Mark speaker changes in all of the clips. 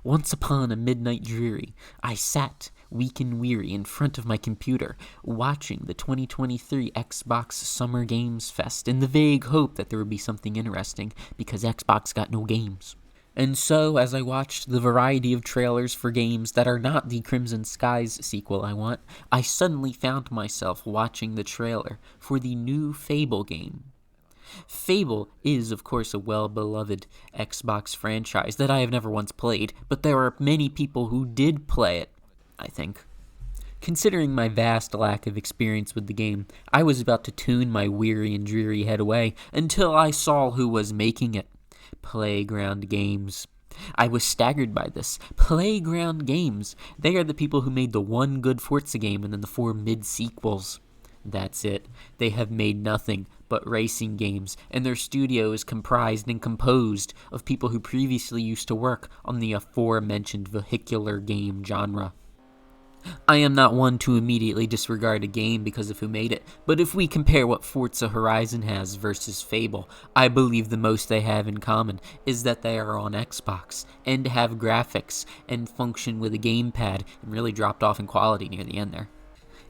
Speaker 1: Once upon a midnight dreary, I sat, weak and weary, in front of my computer, watching the 2023 Xbox Summer Games Fest in the vague hope that there would be something interesting, because Xbox got no games. And so, as I watched the variety of trailers for games that are not the Crimson Skies sequel I want, I suddenly found myself watching the trailer for the new Fable game. Fable is, of course, a well-beloved Xbox franchise that I have never once played, but there are many people who did play it, I think. Considering my vast lack of experience with the game, I was about to tune my weary and dreary head away until I saw who was making it. Playground Games. I was staggered by this. Playground Games. They are the people who made the one good Forza game and then the 4 mid-sequels. That's it. They have made nothing but racing games, and their studio is comprised and composed of people who previously used to work on the aforementioned vehicular game genre. I am not one to immediately disregard a game because of who made it, but if we compare what Forza Horizon has versus Fable, I believe the most they have in common is that they are on Xbox, and have graphics, and function with a gamepad, and really dropped off in quality near the end there.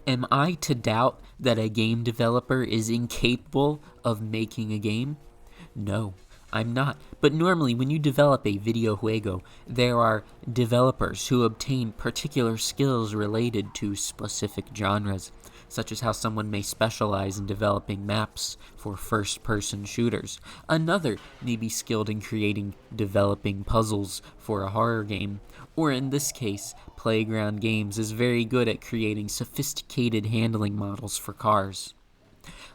Speaker 1: Am I to doubt that a game developer is incapable of making a game? No, I'm not. But normally when you develop a video juego, there are developers who obtain particular skills related to specific genres, such as how someone may specialize in developing maps for first-person shooters. Another may be skilled in developing puzzles for a horror game. Or in this case, Playground Games is very good at creating sophisticated handling models for cars.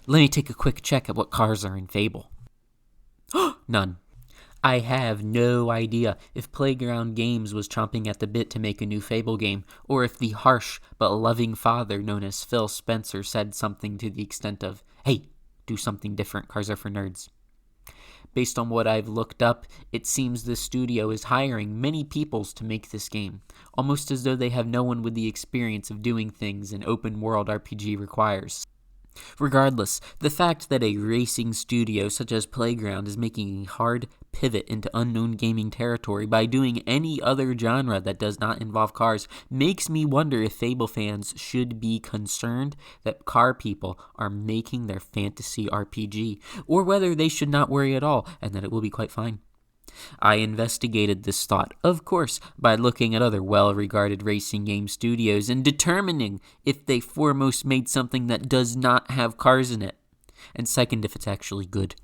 Speaker 1: Let me take a quick check at what cars are in Fable. None. I have no idea if Playground Games was chomping at the bit to make a new Fable game, or if the harsh but loving father known as Phil Spencer said something to the extent of, "Hey, do something different, cars are for nerds." Based on what I've looked up, it seems this studio is hiring many peoples to make this game, almost as though they have no one with the experience of doing things an open-world RPG requires. Regardless, the fact that a racing studio such as Playground is making a hard pivot into unknown gaming territory by doing any other genre that does not involve cars makes me wonder if Fable fans should be concerned that car people are making their fantasy RPG, or whether they should not worry at all and that it will be quite fine. I investigated this thought, of course, by looking at other well-regarded racing game studios and determining if they foremost made something that does not have cars in it, and second, if it's actually good.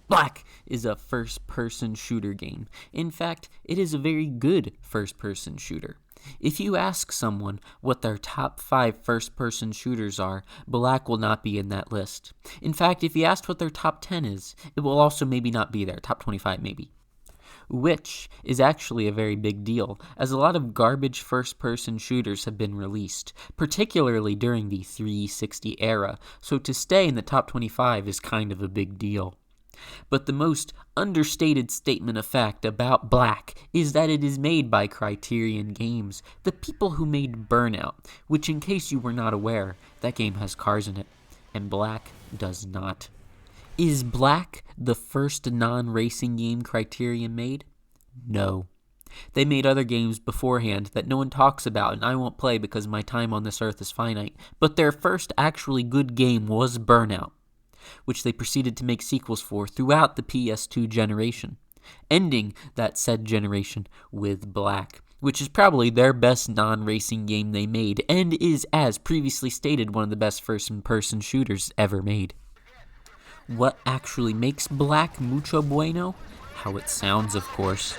Speaker 1: Black is a first-person shooter game. In fact, it is a very good first-person shooter. If you ask someone what their top 5 first-person shooters are, Black will not be in that list. In fact, if you asked what their top 10 is, it will also maybe not be there, top 25 maybe. Which is actually a very big deal, as a lot of garbage first-person shooters have been released, particularly during the 360 era, so to stay in the top 25 is kind of a big deal. But the most understated statement of fact about Black is that it is made by Criterion Games, the people who made Burnout, which, in case you were not aware, that game has cars in it, and Black does not. Is Black the first non-racing game Criterion made? No. They made other games beforehand that no one talks about and I won't play because my time on this earth is finite, but their first actually good game was Burnout, which they proceeded to make sequels for throughout the PS2 generation, ending that said generation with Black, which is probably their best non-racing game they made, and is, as previously stated, one of the best first-person shooters ever made. What actually makes Black mucho bueno? How it sounds, of course.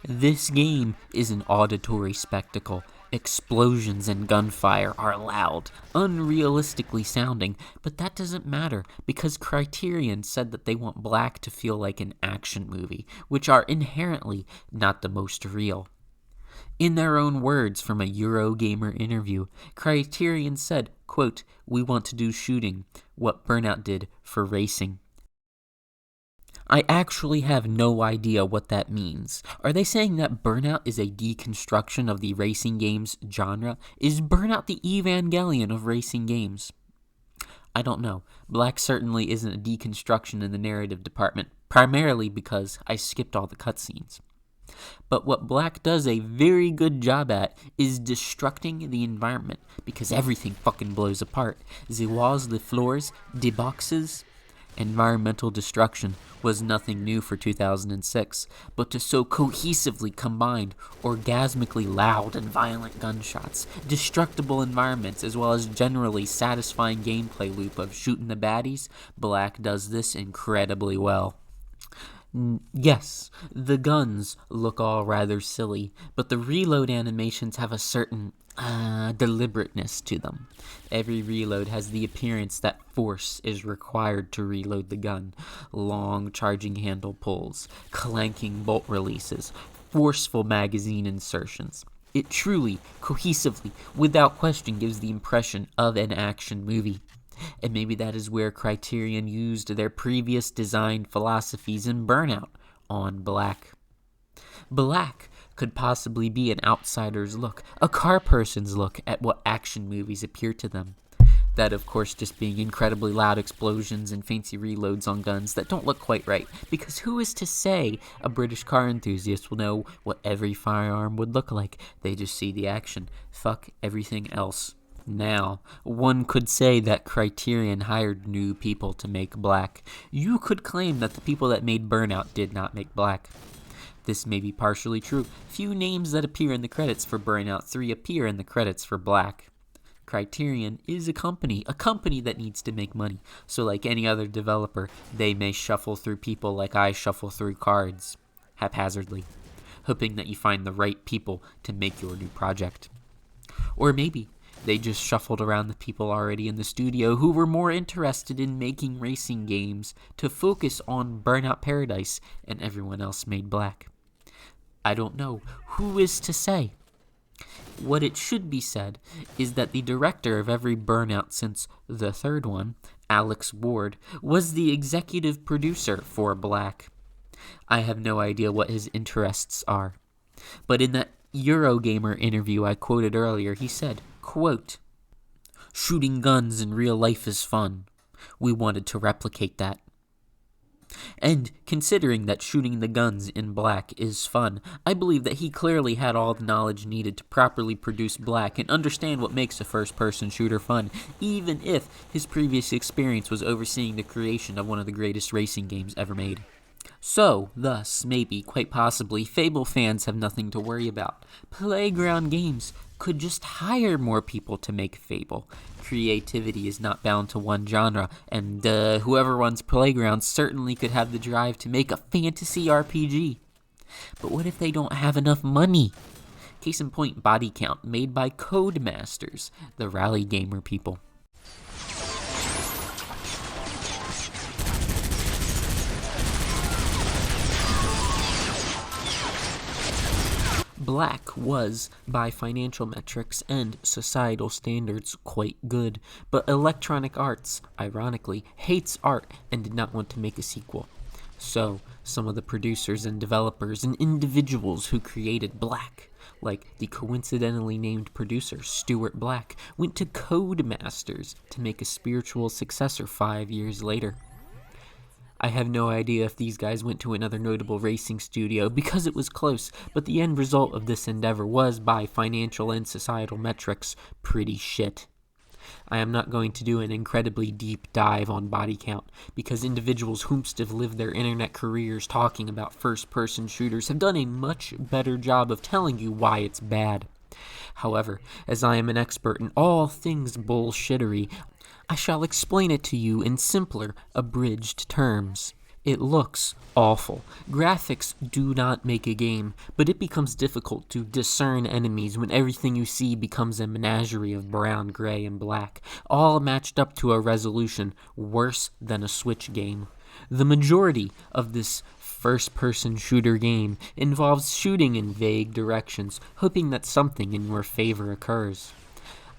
Speaker 1: This game is an auditory spectacle. Explosions and gunfire are loud, unrealistically sounding, but that doesn't matter because Criterion said that they want Black to feel like an action movie, which are inherently not the most real. In their own words from a Eurogamer interview, Criterion said, quote, "We want to do shooting, what Burnout did for racing." I actually have no idea what that means. Are they saying that Burnout is a deconstruction of the racing games genre? Is Burnout the Evangelion of racing games? I don't know. Black certainly isn't a deconstruction in the narrative department, primarily because I skipped all the cutscenes. But what Black does a very good job at is destructing the environment, because everything fucking blows apart. The walls, the floors, the boxes. Environmental destruction was nothing new for 2006, but to so cohesively combine orgasmically loud and violent gunshots, destructible environments, as well as generally satisfying gameplay loop of shooting the baddies, Black does this incredibly well. Yes, the guns look all rather silly, but the reload animations have a certain deliberateness to them. Every reload has the appearance that force is required to reload the gun. Long charging handle pulls, clanking bolt releases, forceful magazine insertions. It truly, cohesively, without question gives the impression of an action movie. And maybe that is where Criterion used their previous design philosophies in Burnout on Black. Black could possibly be an outsider's look, a car person's look at what action movies appear to them. That, of course, just being incredibly loud explosions and fancy reloads on guns that don't look quite right, because who is to say a British car enthusiast will know what every firearm would look like? They just see the action. Fuck everything else. Now, one could say that Criterion hired new people to make Black. You could claim that the people that made Burnout did not make Black. This may be partially true. Few names that appear in the credits for Burnout 3 appear in the credits for Black. Criterion is a company that needs to make money. So like any other developer, they may shuffle through people like I shuffle through cards, haphazardly, hoping that you find the right people to make your new project. Or maybe they just shuffled around the people already in the studio who were more interested in making racing games to focus on Burnout Paradise, and everyone else made Black. I don't know. Who is to say? What it should be said is that the director of every Burnout since the third one, Alex Ward, was the executive producer for Black. I have no idea what his interests are. But in that Eurogamer interview I quoted earlier, he said, quote, "Shooting guns in real life is fun. We wanted to replicate that." And considering that shooting the guns in Black is fun, I believe that he clearly had all the knowledge needed to properly produce Black and understand what makes a first-person shooter fun, even if his previous experience was overseeing the creation of one of the greatest racing games ever made. So, thus, maybe, quite possibly, Fable fans have nothing to worry about. Playground Games could just hire more people to make Fable. Creativity is not bound to one genre, and whoever runs Playground certainly could have the drive to make a fantasy RPG. But what if they don't have enough money? Case in point, Body Count, made by Codemasters, the Rally Gamer people. Black was, by financial metrics and societal standards, quite good, but Electronic Arts, ironically, hates art and did not want to make a sequel. So, some of the producers and developers and individuals who created Black, like the coincidentally named producer Stuart Black, went to Codemasters to make a spiritual successor 5 years later. I have no idea if these guys went to another notable racing studio because it was close, but the end result of this endeavor was, by financial and societal metrics, pretty shit. I am not going to do an incredibly deep dive on Body Count, because individuals whomst have lived their internet careers talking about first-person shooters have done a much better job of telling you why it's bad. However, as I am an expert in all things bullshittery, I shall explain it to you in simpler, abridged terms. It looks awful. Graphics do not make a game, but it becomes difficult to discern enemies when everything you see becomes a menagerie of brown, gray, and black, all matched up to a resolution worse than a Switch game. The majority of this first-person shooter game involves shooting in vague directions, hoping that something in your favor occurs.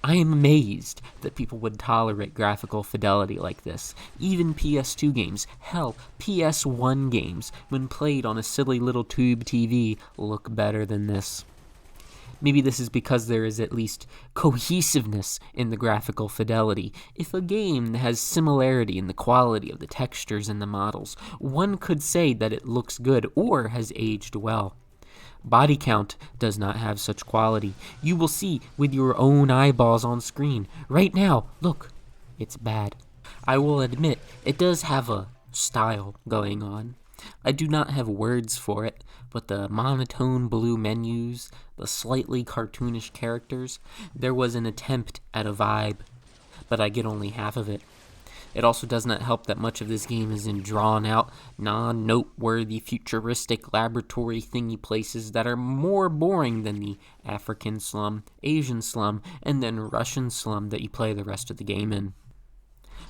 Speaker 1: I am amazed that people would tolerate graphical fidelity like this. Even PS2 games, hell, PS1 games, when played on a silly little tube TV, look better than this. Maybe this is because there is at least cohesiveness in the graphical fidelity. If a game has similarity in the quality of the textures and the models, one could say that it looks good or has aged well. Body count does not have such quality. You will see with your own eyeballs on screen. Right now, look, it's bad. I will admit, it does have a style going on. I do not have words for it, but the monotone blue menus, the slightly cartoonish characters, there was an attempt at a vibe, but I get only half of it. It also does not help that much of this game is in drawn-out, non-noteworthy, futuristic laboratory thingy places that are more boring than the African slum, Asian slum, and then Russian slum that you play the rest of the game in.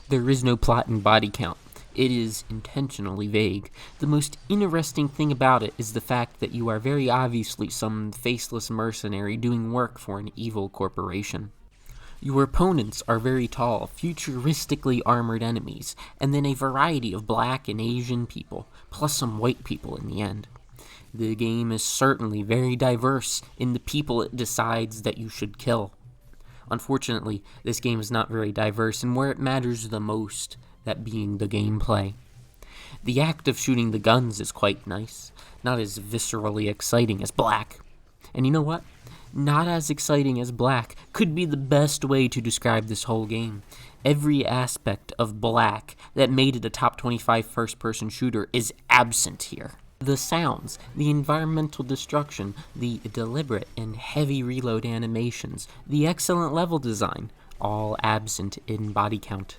Speaker 1: There is no plot and body count. It is intentionally vague. The most interesting thing about it is the fact that you are very obviously some faceless mercenary doing work for an evil corporation. Your opponents are very tall, futuristically armored enemies, and then a variety of black and Asian people, plus some white people in the end. The game is certainly very diverse in the people it decides that you should kill. Unfortunately, this game is not very diverse in where it matters the most, that being the gameplay. The act of shooting the guns is quite nice, not as viscerally exciting as Black. And you know what? Not as exciting as Black could be the best way to describe this whole game. Every aspect of Black that made it a top 25 first-person shooter is absent here. The sounds, the environmental destruction, the deliberate and heavy reload animations, the excellent level design, all absent in body count.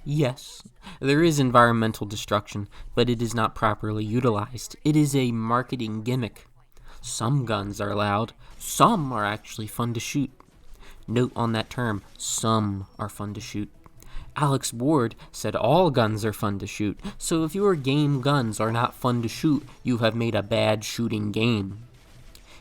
Speaker 1: Yes, there is environmental destruction, but it is not properly utilized. It is a marketing gimmick. Some guns are loud, some are actually fun to shoot. Note on that term, some are fun to shoot. Alex Ward said all guns are fun to shoot, so if your game guns are not fun to shoot, you have made a bad shooting game.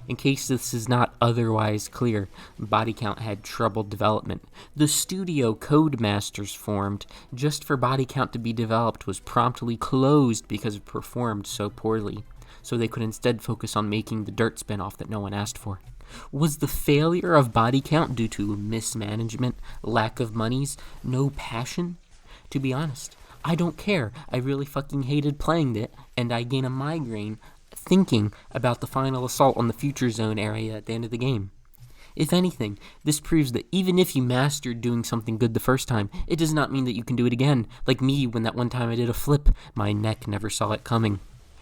Speaker 1: In case this is not otherwise clear, Body Count had troubled development. The studio Codemasters formed just for Body Count to be developed was promptly closed because it performed so poorly, so they could instead focus on making the Dirt spinoff that no one asked for. Was the failure of Body Count due to mismanagement, lack of monies, no passion? To be honest, I don't care. I really fucking hated playing it, and I gain a migraine thinking about the final assault on the Future Zone area at the end of the game. If anything, this proves that even if you mastered doing something good the first time, it does not mean that you can do it again. Like me, when that one time I did a flip, my neck never saw it coming.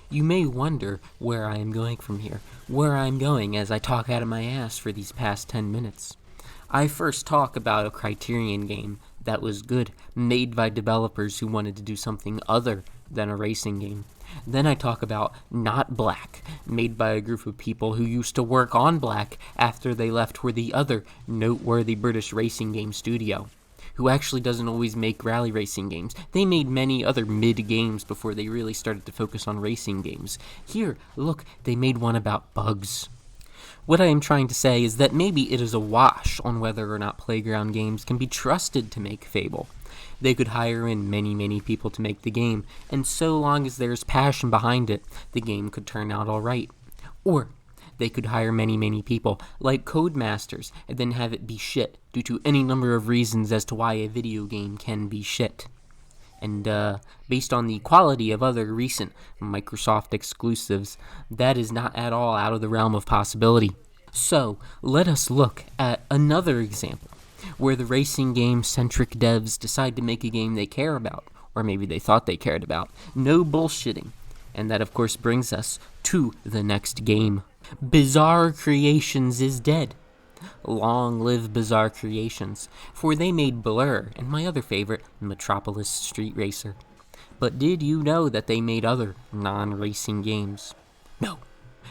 Speaker 1: You may wonder where I am going from here, where I'm going as I talk out of my ass for these past 10 minutes. I first talk about a Criterion game that was good, made by developers who wanted to do something other than a racing game. Then I talk about Not Black, made by a group of people who used to work on Black after they left for the other noteworthy British racing game studio, who actually doesn't always make rally racing games. They made many other mid-games before they really started to focus on racing games. Here, look, they made one about bugs. What I am trying to say is that maybe it is a wash on whether or not Playground Games can be trusted to make Fable. They could hire in many people to make the game, and so long as there's passion behind it, the game could turn out alright. Or they could hire many people, like Codemasters, and then have it be shit, due to any number of reasons as to why a video game can be shit. And based on the quality of other recent Microsoft exclusives, that is not at all out of the realm of possibility. So, let us look at another example, where the racing game-centric devs decide to make a game they care about, or maybe they thought they cared about. No bullshitting. And that, of course, brings us to the next game. Bizarre Creations is dead. Long live Bizarre Creations, for they made Blur and my other favorite, Metropolis Street Racer. But did you know that they made other non-racing games? No,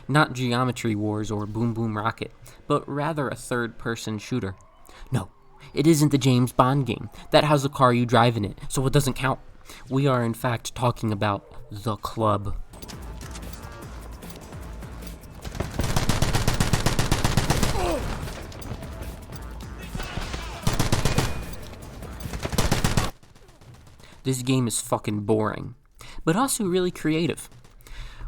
Speaker 1: not Geometry Wars or Boom Boom Rocket, but rather a third-person shooter. No, it isn't the James Bond game. That has a car you drive in it, so it doesn't count. We are in fact talking about The Club. this game is fucking boring, but also really creative.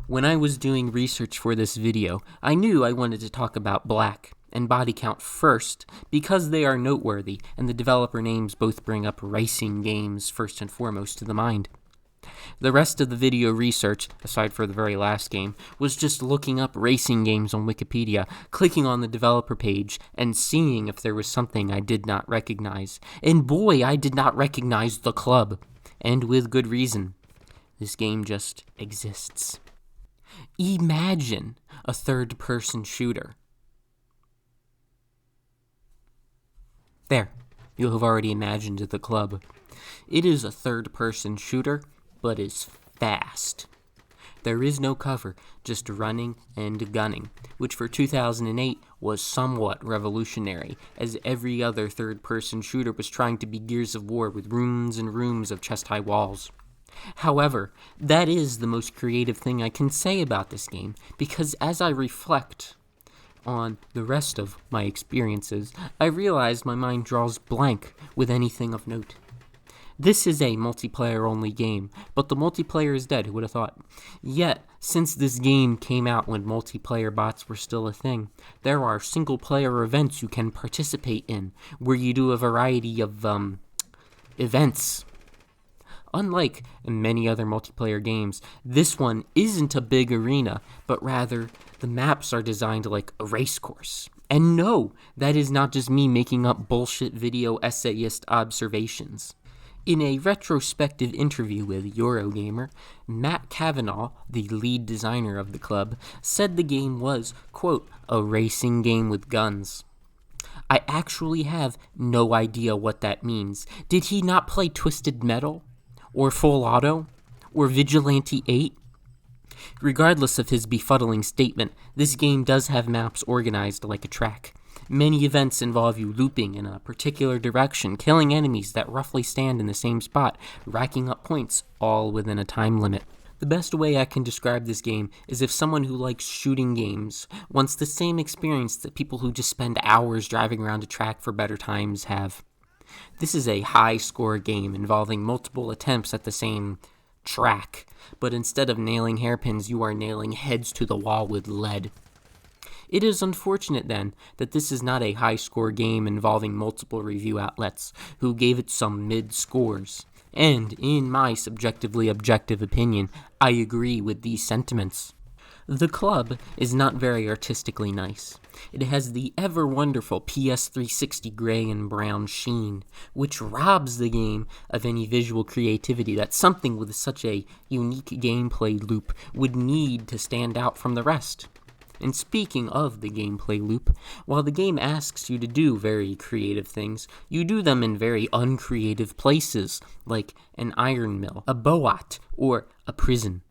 Speaker 1: When I was doing research for this video, I knew I wanted to talk about Black and Body Count first because they are noteworthy and the developer names both bring up racing games first and foremost to the mind. The rest of the video research, aside for the very last game, was just looking up racing games on Wikipedia, clicking on the developer page, and seeing if there was something I did not recognize. And boy, I did not recognize The Club. And with good reason. This game just exists. Imagine a third-person shooter. There, you'll have already imagined The Club. It is a third-person shooter, but is fast. There is no cover, just running and gunning, which for 2008 was somewhat revolutionary, as every other third-person shooter was trying to be Gears of War with rooms and rooms of chest-high walls. However, that is the most creative thing I can say about this game, because as I reflect on the rest of my experiences, I realize my mind draws blank with anything of note. This is a multiplayer-only game, but the multiplayer is dead, who would have thought? Yet, since this game came out when multiplayer bots were still a thing, there are single-player events you can participate in, where you do a variety of, events. Unlike many other multiplayer games, this one isn't a big arena, but rather, the maps are designed like a race course. And no, that is not just me making up bullshit video essayist observations. In a retrospective interview with Eurogamer, Matt Cavanaugh, the lead designer of the club, said the game was, quote, a racing game with guns. I actually have no idea what that means. Did he not play Twisted Metal? Or Full Auto? Or Vigilante 8? Regardless of his befuddling statement, this game does have maps organized like a track. Many events involve you looping in a particular direction, killing enemies that roughly stand in the same spot, racking up points, all within a time limit. The best way I can describe this game is if someone who likes shooting games wants the same experience that people who just spend hours driving around a track for better times have. This is a high-score game involving multiple attempts at the same track, but instead of nailing hairpins, you are nailing heads to the wall with lead. It is unfortunate, then, that this is not a high-score game involving multiple review outlets who gave it some mid-scores. And, in my subjectively objective opinion, I agree with these sentiments. The Club is not very artistically nice. It has the ever-wonderful PS360 gray and brown sheen, which robs the game of any visual creativity that something with such a unique gameplay loop would need to stand out from the rest. And speaking of the gameplay loop, while the game asks you to do very creative things, you do them in very uncreative places, like an iron mill, a boat, or a prison.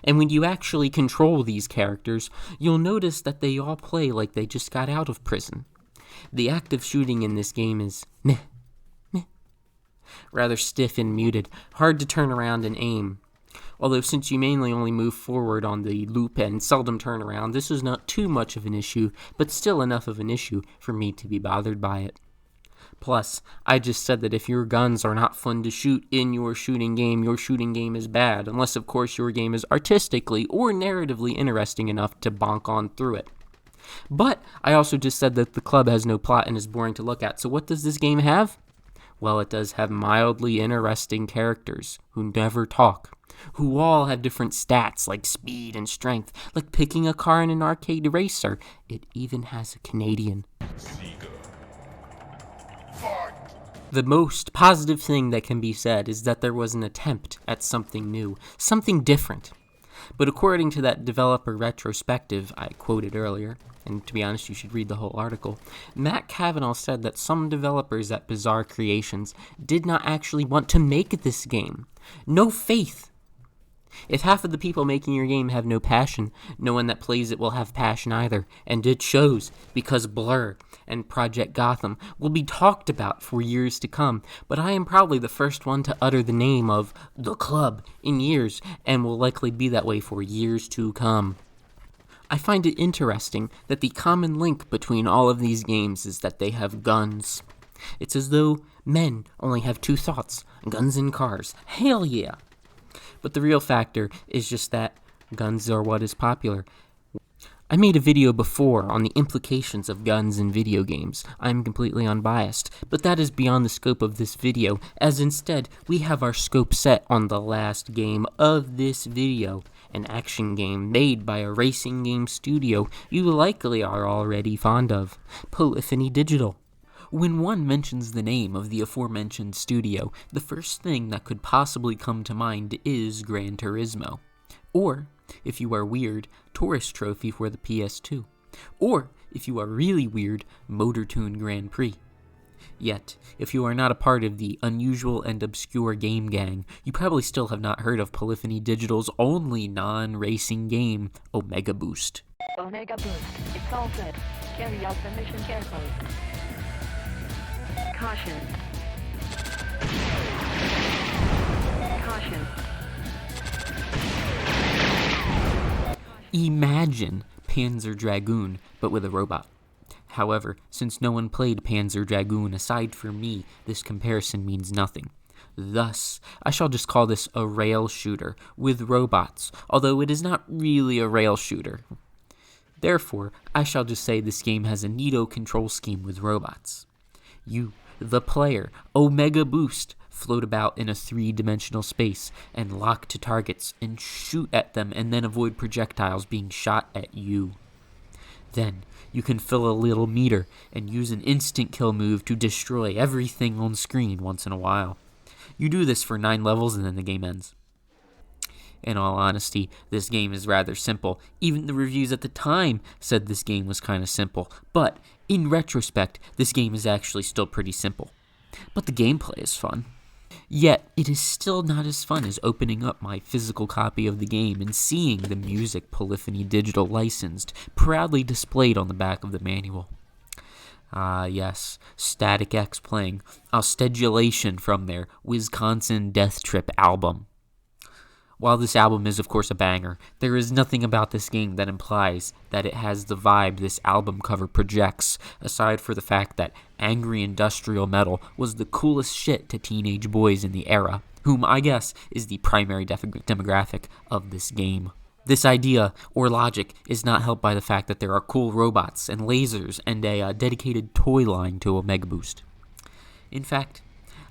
Speaker 1: And when you actually control these characters, you'll notice that they all play like they just got out of prison. The active shooting in this game is meh, rather stiff and muted, hard to turn around and aim. Although since you mainly only move forward on the loop and seldom turn around, this is not too much of an issue, but still enough of an issue for me to be bothered by it. Plus, I just said that if your guns are not fun to shoot in your shooting game is bad, unless of course your game is artistically or narratively interesting enough to bonk on through it. But I also just said that the club has no plot and is boring to look at, so what does this game have? Well, it does have mildly interesting characters who never talk, who all have different stats like speed and strength, like picking a car in an arcade racer. It even has a Canadian. The most positive thing that can be said is that there was an attempt at something new, something different. But according to that developer retrospective I quoted earlier, and to be honest, you should read the whole article, Matt Cavanaugh said that some developers at Bizarre Creations did not actually want to make this game. No faith. If half of the people making your game have no passion, no one that plays it will have passion either, and it shows, because Blur and Project Gotham will be talked about for years to come, but I am probably the first one to utter the name of The Club in years, and will likely be that way for years to come. I find it interesting that the common link between all of these games is that they have guns. It's as though men only have two thoughts: guns and cars. Hell yeah! But the real factor is just that guns are what is popular. I made a video before on the implications of guns in video games. I'm completely unbiased, but that is beyond the scope of this video, as instead we have our scope set on the last game of this video, an action game made by a racing game studio you likely are already fond of, Polyphony Digital. When one mentions the name of the aforementioned studio, the first thing that could possibly come to mind is Gran Turismo. Or, if you are weird, Tourist Trophy for the PS2. Or, if you are really weird, MotorTune Grand Prix. Yet, if you are not a part of the unusual and obscure game gang, you probably still have not heard of Polyphony Digital's only non-racing game, Omega Boost.
Speaker 2: Omega Boost, it's all good. Carry out the mission carefully. Caution. Caution.
Speaker 1: Imagine Panzer Dragoon, but with a robot. However, since no one played Panzer Dragoon aside from me, this comparison means nothing. Thus, I shall just call this a rail shooter with robots, although it is not really a rail shooter. Therefore, I shall just say this game has a neato control scheme with robots. You, the player, Omega Boost, float about in a three-dimensional space and lock to targets and shoot at them and then avoid projectiles being shot at you. Then, you can fill a little meter and use an instant kill move to destroy everything on screen once in a while. You do this for 9 levels and then the game ends. In all honesty, this game is rather simple. Even the reviews at the time said this game was kind of simple. But, in retrospect, this game is actually still pretty simple. But the gameplay is fun. Yet, it is still not as fun as opening up my physical copy of the game and seeing the music Polyphony Digital licensed proudly displayed on the back of the manual. Ah, yes, Static X playing Ostedulation from their Wisconsin Death Trip album. While this album is of course a banger, there is nothing about this game that implies that it has the vibe this album cover projects, aside for the fact that angry industrial metal was the coolest shit to teenage boys in the era, whom I guess is the primary demographic of this game. This idea, or logic, is not helped by the fact that there are cool robots and lasers and a dedicated toy line to Omega Boost. In fact,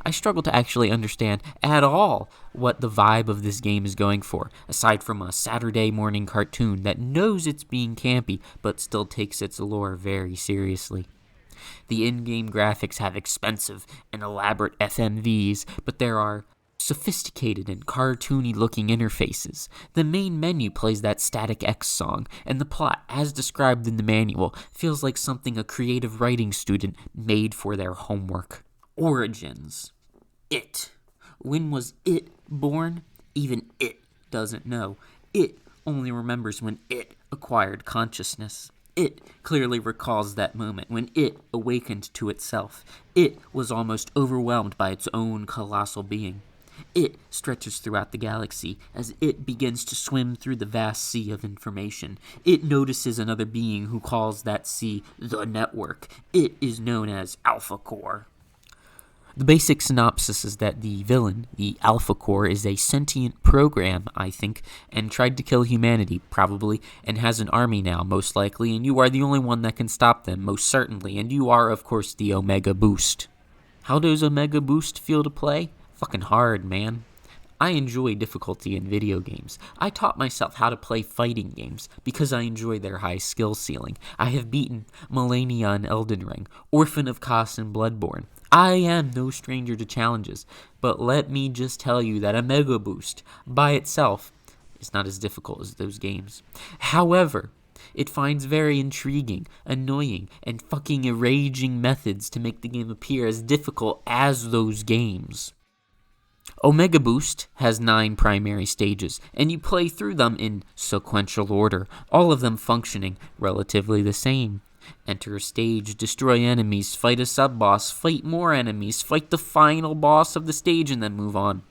Speaker 1: I struggle to actually understand at all what the vibe of this game is going for, aside from a Saturday morning cartoon that knows it's being campy, but still takes its lore very seriously. The in-game graphics have expensive and elaborate FMVs, but there are sophisticated and cartoony-looking interfaces. The main menu plays that Static X song, and the plot, as described in the manual, feels like something a creative writing student made for their homework. Origins. It. When was it born? Even it doesn't know. It only remembers when it acquired consciousness. It clearly recalls that moment when it awakened to itself. It was almost overwhelmed by its own colossal being. It stretches throughout the galaxy as it begins to swim through the vast sea of information. It notices another being who calls that sea the network. It is known as Alpha Core. The basic synopsis is that the villain, the Alpha Core, is a sentient program, I think, and tried to kill humanity, probably, and has an army now, most likely, and you are the only one that can stop them, most certainly, and you are, of course, the Omega Boost. How does Omega Boost feel to play? Fucking hard, man. I enjoy difficulty in video games. I taught myself how to play fighting games because I enjoy their high skill ceiling. I have beaten Millennia in Elden Ring, Orphan of Kos in Bloodborne. I am no stranger to challenges, but let me just tell you that Omega Boost, by itself, is not as difficult as those games. However, it finds very intriguing, annoying, and fucking enraging methods to make the game appear as difficult as those games. Omega Boost has 9 primary stages, and you play through them in sequential order, all of them functioning relatively the same. Enter a stage, destroy enemies, fight a sub-boss, fight more enemies, fight the final boss of the stage, and then move on.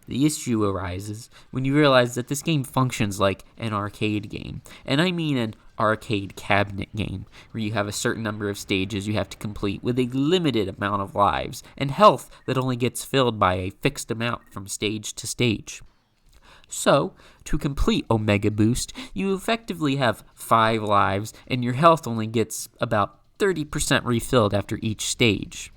Speaker 1: The issue arises when you realize that this game functions like an arcade game. And I mean an arcade cabinet game, where you have a certain number of stages you have to complete with a limited amount of lives, and health that only gets filled by a fixed amount from stage to stage. So, to complete Omega Boost, you effectively have 5 lives, and your health only gets about 30% refilled after each stage.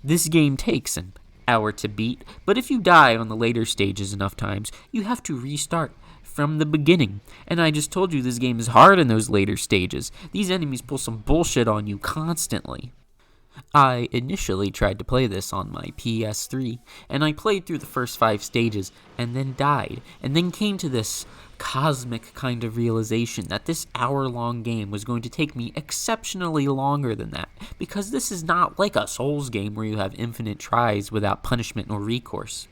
Speaker 1: This game takes an hour to beat, but if you die on the later stages enough times, you have to restart from the beginning. And I just told you this game is hard in those later stages. These enemies pull some bullshit on you constantly. I initially tried to play this on my PS3, and I played through the first 5 stages, and then died, and then came to this cosmic kind of realization that this hour-long game was going to take me exceptionally longer than that, because this is not like a Souls game where you have infinite tries without punishment or recourse.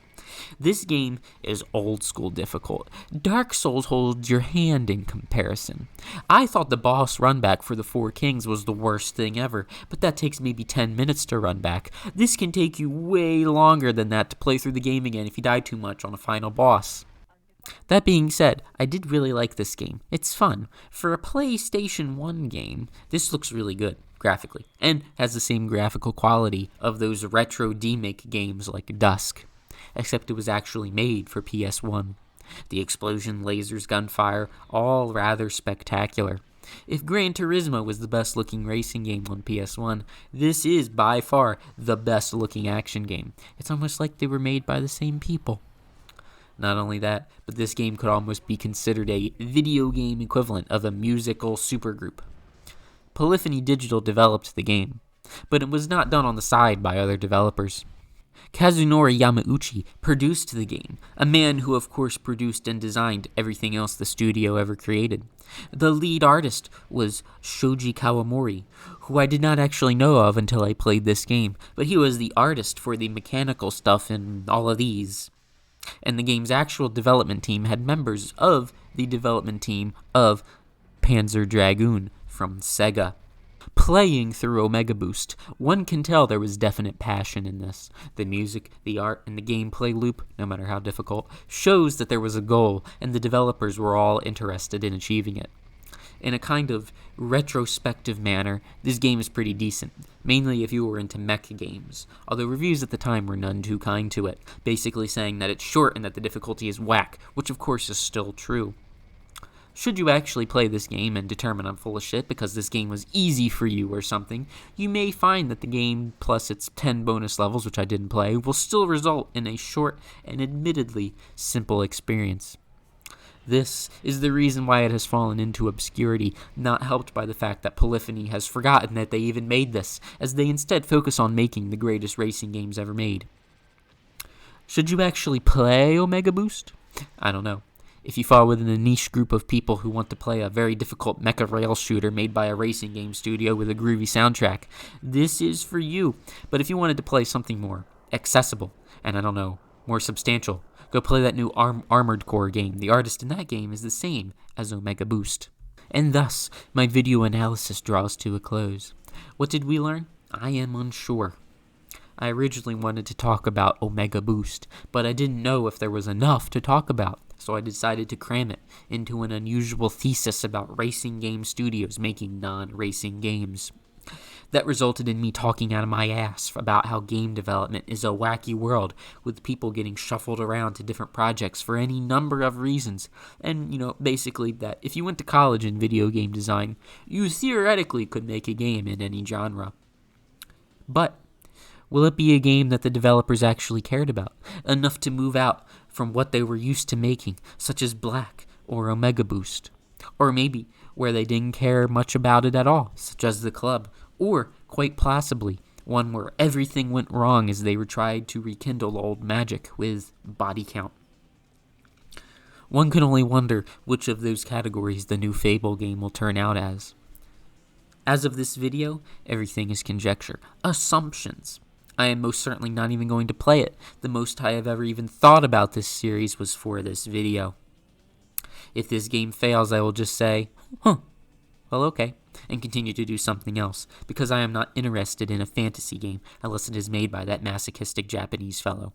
Speaker 1: This game is old school difficult. Dark Souls holds your hand in comparison. I thought the boss run back for the 4 Kings was the worst thing ever, but that takes maybe 10 minutes to run back. This can take you way longer than that to play through the game again if you die too much on a final boss. That being said, I did really like this game. It's fun. For a PlayStation 1 game, this looks really good graphically, and has the same graphical quality of those retro demake games like Dusk. Except it was actually made for PS1. The explosion, lasers, gunfire, all rather spectacular. If Gran Turismo was the best looking racing game on PS1, this is by far the best looking action game. It's almost like they were made by the same people. Not only that, but this game could almost be considered a video game equivalent of a musical supergroup. Polyphony Digital developed the game, but it was not done on the side by other developers. Kazunori Yamauchi produced the game, a man who of course produced and designed everything else the studio ever created. The lead artist was Shoji Kawamori, who I did not actually know of until I played this game, but he was the artist for the mechanical stuff in all of these. And the game's actual development team had members of the development team of Panzer Dragoon from Sega. Playing through Omega Boost, one can tell there was definite passion in this. The music, the art, and the gameplay loop, no matter how difficult, shows that there was a goal, and the developers were all interested in achieving it. In a kind of retrospective manner, this game is pretty decent, mainly if you were into mecha games, although reviews at the time were none too kind to it, basically saying that it's short and that the difficulty is whack, which of course is still true. Should you actually play this game and determine I'm full of shit because this game was easy for you or something, you may find that the game, plus its 10 bonus levels, which I didn't play, will still result in a short and admittedly simple experience. This is the reason why it has fallen into obscurity, not helped by the fact that Polyphony has forgotten that they even made this, as they instead focus on making the greatest racing games ever made. Should you actually play Omega Boost? I don't know. If you fall within a niche group of people who want to play a very difficult mecha rail shooter made by a racing game studio with a groovy soundtrack, this is for you. But if you wanted to play something more accessible, and I don't know, more substantial, go play that new Armored Core game. The artist in that game is the same as Omega Boost. And thus, my video analysis draws to a close. What did we learn? I am unsure. I originally wanted to talk about Omega Boost, but I didn't know if there was enough to talk about, so I decided to cram it into an unusual thesis about racing game studios making non-racing games. That resulted in me talking out of my ass about how game development is a wacky world, with people getting shuffled around to different projects for any number of reasons. And, basically that if you went to college in video game design, you theoretically could make a game in any genre. But will it be a game that the developers actually cared about, enough to move out from what they were used to making, such as Black or Omega Boost? Or maybe where they didn't care much about it at all, such as The Club, or, quite possibly, one where everything went wrong as they tried to rekindle old magic with body count. One can only wonder which of those categories the new Fable game will turn out as. As of this video, everything is conjecture, assumptions. I am most certainly not even going to play it. The most I have ever even thought about this series was for this video. If this game fails, I will just say, well, okay, and continue to do something else, because I am not interested in a fantasy game unless it is made by that masochistic Japanese fellow.